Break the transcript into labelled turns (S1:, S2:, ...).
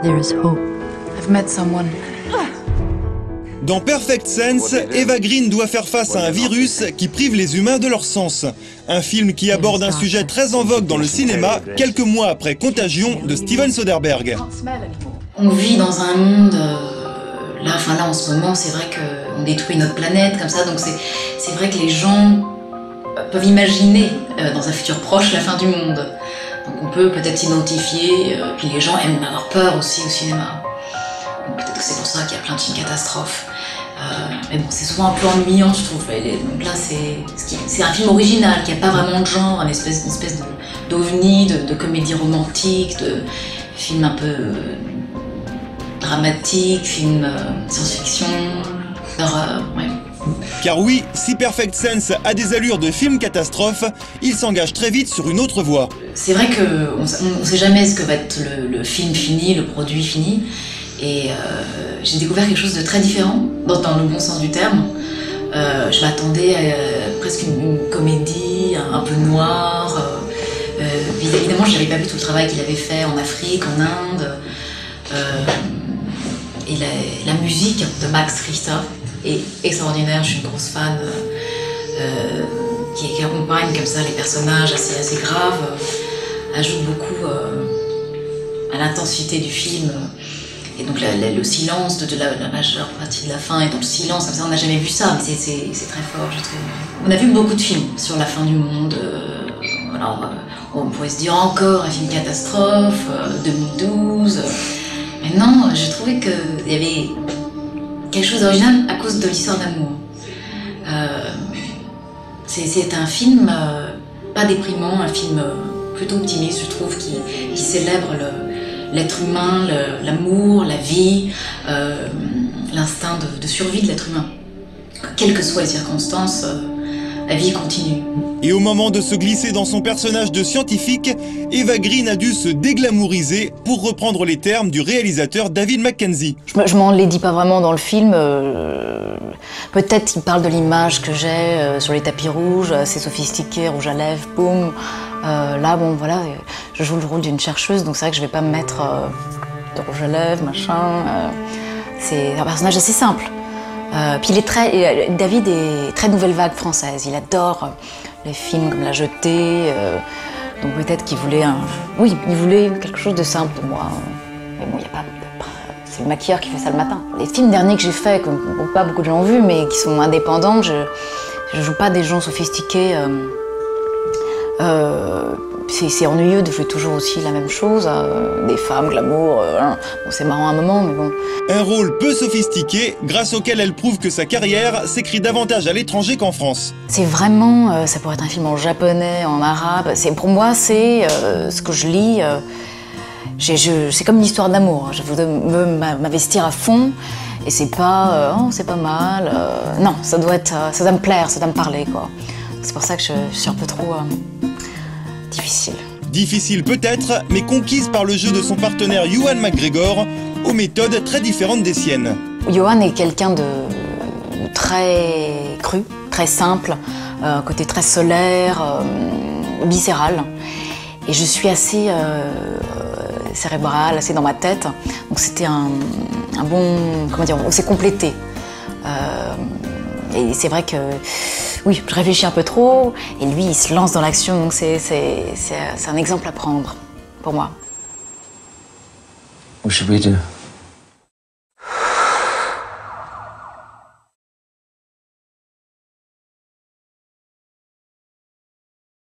S1: there is hope.
S2: I've met someone.
S3: Dans Perfect Sense, Eva Green doit faire face à un virus qui prive les humains de leurs sens. Un film qui aborde un sujet très en vogue dans le cinéma, quelques mois après Contagion de Steven Soderbergh.
S4: On vit dans un monde, là en ce moment, c'est vrai qu'on détruit notre planète comme ça, donc c'est vrai que les gens peuvent imaginer dans un futur proche la fin du monde. Donc on peut peut-être s'identifier, puis les gens aiment avoir peur aussi au cinéma. Donc peut-être que c'est pour ça qu'il y a plein de films catastrophes. Mais bon, c'est souvent un peu ennuyant, je trouve. Donc là, c'est un film original, qui n'a pas vraiment de genre, une espèce d'ovni, de comédie romantique, de film un peu dramatique, film science-fiction, d'horreur, ouais.
S3: Car oui, si Perfect Sense a des allures de film catastrophe, il s'engage très vite sur une autre voie.
S4: C'est vrai qu'on ne sait jamais ce que va être le film fini, le produit fini. Et j'ai découvert quelque chose de très différent, dans le bon sens du terme. Je m'attendais à presque une comédie un peu noire. Évidemment, je n'avais pas vu tout le travail qu'il avait fait en Afrique, en Inde. Et la musique de Max Richter est extraordinaire. Je suis une grosse fan qui accompagne comme ça les personnages assez graves, ajoute beaucoup à l'intensité du film. Et donc le silence de la majeure partie de la fin est dans le silence, comme ça on n'a jamais vu ça, mais c'est très fort, je trouve. On a vu beaucoup de films sur la fin du monde. Alors on pourrait se dire encore un film catastrophe, 2012. Mais non, je trouvais qu'il y avait quelque chose d'original à cause de l'histoire d'amour. C'est un film pas déprimant, un film plutôt optimiste, je trouve, qui célèbre l'être humain, l'amour, la vie, l'instinct de survie de l'être humain. Quelles que soient les circonstances, la vie continue.
S3: Et au moment de se glisser dans son personnage de scientifique, Eva Green a dû se déglamouriser, pour reprendre les termes du réalisateur David Mackenzie.
S4: Je m'en les dis pas vraiment dans le film. Peut-être il parle de l'image que j'ai sur les tapis rouges, assez sophistiqué, rouge à lèvres, boum. Là, bon, voilà, je joue le rôle d'une chercheuse, donc c'est vrai que je vais pas me mettre de rouge à lèvres, machin. C'est un personnage assez simple. Puis David est très nouvelle vague française. Il adore les films comme La Jetée. Donc peut-être qu'il voulait oui, il voulait quelque chose de simple de moi. Mais bon, il y a pas. C'est le maquilleur qui fait ça le matin. Les films derniers que j'ai faits, que pas beaucoup de gens ont vus, mais qui sont indépendants, je joue pas des gens sophistiqués. C'est ennuyeux de jouer toujours aussi la même chose, des femmes, glamour, bon, c'est marrant à un moment, mais bon.
S3: Un rôle peu sophistiqué, grâce auquel elle prouve que sa carrière s'écrit davantage à l'étranger qu'en France.
S4: C'est vraiment, ça pourrait être un film en japonais, en arabe, pour moi c'est ce que je lis, c'est comme une histoire d'amour, je veux m'investir à fond, et c'est pas, oh c'est pas mal, non, ça doit me plaire, ça doit me parler, quoi. C'est pour ça que je suis un peu trop difficile.
S3: Difficile peut-être, mais conquise par le jeu de son partenaire Ewan McGregor, aux méthodes très différentes des siennes.
S4: Ewan est quelqu'un de très cru, très simple, côté très solaire, viscéral. Et je suis assez cérébrale, assez dans ma tête. Donc c'était un bon, comment dire, on s'est complété. Et c'est vrai que, oui, je réfléchis un peu trop, et lui, il se lance dans l'action, donc c'est un exemple à prendre, pour moi.
S5: What should we do?